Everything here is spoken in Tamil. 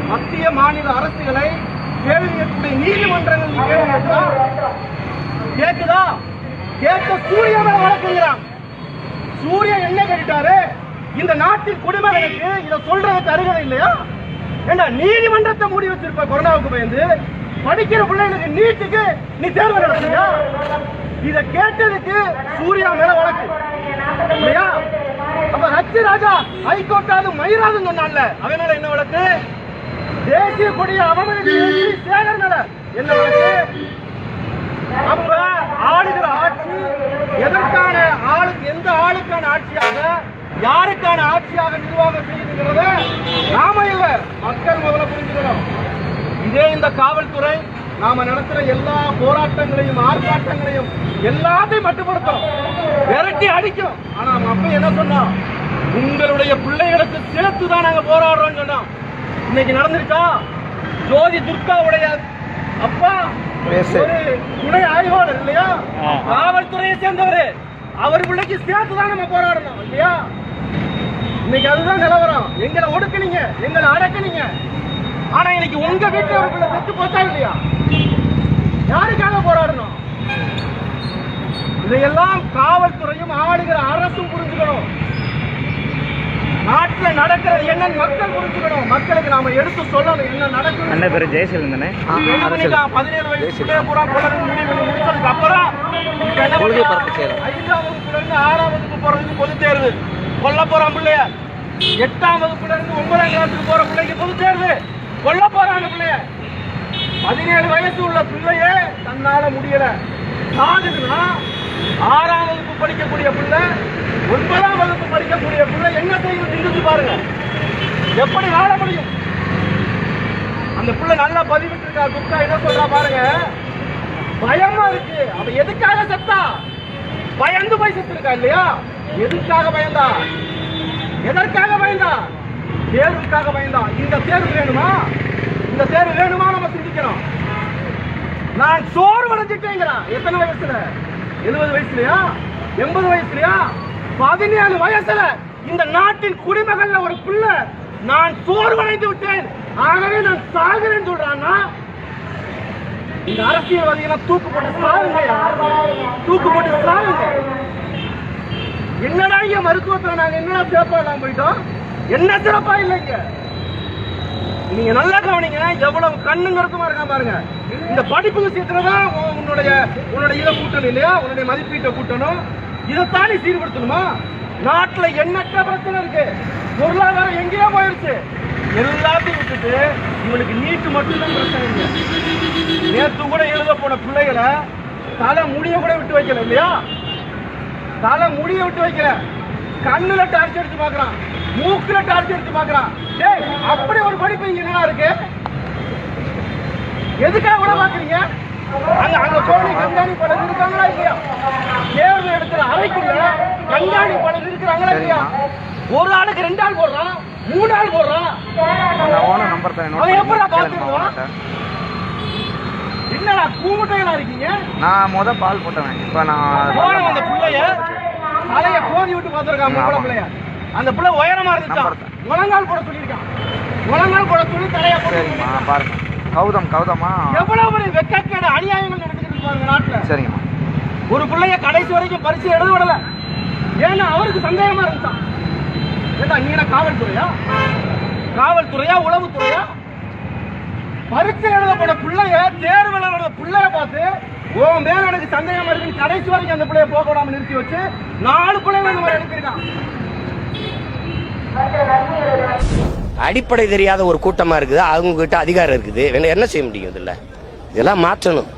மத்திய மாநில அரசுகளை கேள்வி கேட்கக்கூடிய நீதிமன்றங்கள் கேள்வி கேட்குதா? கேட்க சூர்யா மேல வழக்குங்கிறான். சூர்யா என்ன கேட்டாரு? இந்த நாட்டின் குடிமகனுக்கு இதை சொல்றதுக்கு அருகதை இல்லையா? ஏண்டா நீதிமன்றத்தை மூடி வச்சிருப்ப கொரோனாவுக்கு பயந்து படிக்கிற பிள்ளைங்களுக்கு நீட்டுக்கு நீ தேர்வு நடத்தியா? இதை கேட்டதுக்கு சூர்யா மேல வழக்கு இல்லையா? அப்ப ஹச்சி ராஜா ஹைகோர்ட்டாவது மயிராதுன்னு சொன்னான்ல, அவன் மேல என்ன வழக்கு? தேசிய கொடியை அவமதித்து சேகர் மேல என்ன வழக்கு? அப்ப ஆளுகிற ஆட்சி எதற்கான ஆளுக்கு, எந்த ஆளுக்கான ஆட்சியாக, யாருக்கான ஆட்சியாக நிர்வாகம் செய்யுங்கிறத நாம இல்ல மக்கள் முதல்ல புரிஞ்சுக்கணும். இதே இந்த காவல்துறை நாம நடத்துற எல்லா போராட்டங்களையும் ஆர்ப்பாட்டங்களையும் எல்லாத்தையும் மட்டுப்படுத்தும், விரட்டி அடிக்கும். ஆனா அப்ப என்ன சொன்னோம்? உங்களுடைய பிள்ளைகளுக்கு சேர்த்துதான் நாங்க போராடுறோம் சொன்னோம். இன்னைக்கு நடந்திருக்கா? ஜோதி துர்காவுடைய அப்பா ஒரு துணை ஆய்வாளர் இல்லையா, காவல்துறையை சேர்ந்தவரு, அவர் பிள்ளைக்கு சேர்த்துதான் நம்ம போராடணும் இல்லையா? இன்னைக்கு அதுதான் நிலவரம். எங்களை ஒடுக்குனீங்க, எங்களை அடக்குனீங்க. ஆனா இன்னைக்கு உங்க வீட்டுல ஒரு பிள்ளை செத்து போச்சா இல்லையா? யாருக்காக போராடணும்? இதையெல்லாம் காவல்துறையும் ஆளுகிற அரசும் புரிஞ்சுக்கணும். நாட்டுல நடக்கிறது என்ன மக்கள் புரிஞ்சுக்கணும். மக்களுக்கு நாம எடுத்து சொல்லணும் என்ன நடக்கும். என்ன பேரு? ஜெயசீலன் தானே? 17 வயசுல பூரா கொள்ளணும் முடிவு முடிச்சதுக்கு அப்புறம் 5ஆம் வகுப்புல இருந்து 6ஆம் வகுப்பு போறதுக்கு பொது தேர்வு. கொல்ல போறான் பிள்ளைய. 8ஆம் வகுப்புல இருந்து 9ஆம் கிளாஸுக்கு போற பிள்ளைக்கு பொது தேர்வு. கொல்ல போறாங்க பிள்ளைய. 17 வயசு உள்ள பிள்ளையே தன்னால முடியல சாகுதுன்னா 6ஆம் வகுப்பு படிக்கக்கூடிய பிள்ளை, 9ஆம் வகுப்பு படிக்கக்கூடிய பிள்ளை என்ன செய்யும் சிந்திச்சு பாருங்க. எப்படி வாழ முடியும்? அந்த பிள்ளை நல்லா பதிவிட்டு இருக்கா. துர்கா என்ன சொல்றா பாருங்க. பயமா இருக்கு. அவ எதுக்காக செத்தா? பயந்து போய் செத்து இருக்கா இல்லையா? எதுக்காக பயந்தா? எதற்காக பயந்தா? தேர்வுக்காக பயந்தா. இந்த தேர்வு வேணுமா? இந்த தேர்வு வேணுமா? நம்ம சிந்திக்கணும். நான் சோர்வடைஞ்சிட்டேங்கிறான். எத்தனை வயசுல? 70 வயசுலயா? 80 வயசுலயா? 17 வயசுல இந்த நாட்டின் குடிமகள்ல ஒரு பிள்ளை நான் சோர்வடைந்து விட்டேன், ஆகவே நான் சாகிறேன் சொல்றான்னா, இந்த அரசியல்வாதிகளை தூக்கு போட்டு சாகுங்க, தூக்கு போட்டு சாகுங்க. என்னடா இங்க மருத்துவத்துல நாங்க என்னடா சிறப்பா இல்லாம போயிட்டோம்? என்ன சிறப்பா இல்லைங்க. நீங்க நல்லா கவனிங்க. எவ்வளவு கண்ணு கருத்துமா இருக்கா பாருங்க. இந்த படிப்பு விஷயத்துலதான் உன்னுடைய இதை கூட்டணும் இல்லையா? உன்னுடைய மதிப்பீட்டை கூட்டணும். இதைத்தான் நீ சீர்படுத்தணுமா? நாட்டுல எண்ணற்ற பிரச்சனை இருக்கு. பொருளாதாரம் எங்கேயோ போயிருச்சு. எல்லாத்தையும் விட்டுட்டு இவனுக்கு நீட்டு மட்டும்தான் பிரச்சனை இல்லை. நேற்று கூட எழுத போன பிள்ளைகளை தலை முடிய கூட விட்டு வைக்கல இல்லையா? தலை முடிய விட்டு வைக்கல. கண்ணுல டார்ச் அடிச்சு பாக்குறான், மூக்குல டார்ச் அடிச்சு பாக்குறான். டேய், அப்படி ஒரு படிப்பு இங்க என்ன இருக்கு? எதுக்காக விட பாக்குறீங்க? அங்க சோழி கண்காணி படம் இருக்காங்களா இல்லையா? தேர்வு எடுக்கிற அறைக்குள்ள கண்காணி படம் இருக்கிறாங்களா இல்லையா? ஒரு ஆளுக்கு 2 ஆள் போடுறான், 3 ஆள் போடுறான். அவன் எப்படா பாத்துருவான்? என்னடா கூமுட்டைகளா இருக்கீங்க? நான் பால் போட்டேன். இப்ப நான் அந்த பிள்ளைய தலைய கோதி விட்டு பாத்துருக்கான். பிள்ளைய அந்த பிள்ளை உயரமா இருந்துச்சான். முழங்கால் போட சொல்லியிருக்கான். முழங்கால் போட சொல்லி தலைய போட்டு பாருங்க. கௌதமா எவ்வளவு பெரிய வெக்கக்கேடு அநியாயங்கள் நடந்துட்டு இருக்காங்க நாட்டுல. சரிங்கம்மா. ஒரு பிள்ளைய கடைசி வரைக்கும் பரிசு எழுத விடல. ஏன்னா அவருக்கு சந்தேகமா இருந்துச்சான். ஏண்டா நீ காவல்துறையா உளவுத்துறையா? பரீட்சை எழுத போன பிள்ளைய, தேர்வு எழுத பிள்ளைய பார்த்து உன் மேல எனக்கு சந்தேகமா இருக்கு, கடைசி வரைக்கும் அந்த பிள்ளைய போக விடாம நிறுத்தி வச்சு 4 பிள்ளைங்க இந்த மாதிரி எடுத்திருக்கான். அடிப்படை தெரியாத ஒரு கூட்டமா இருக்குது. அவங்க கிட்ட அதிகாரம் இருக்குது. என்ன செய்ய முடியும்? இதெல்லாம் மாற்றணும்.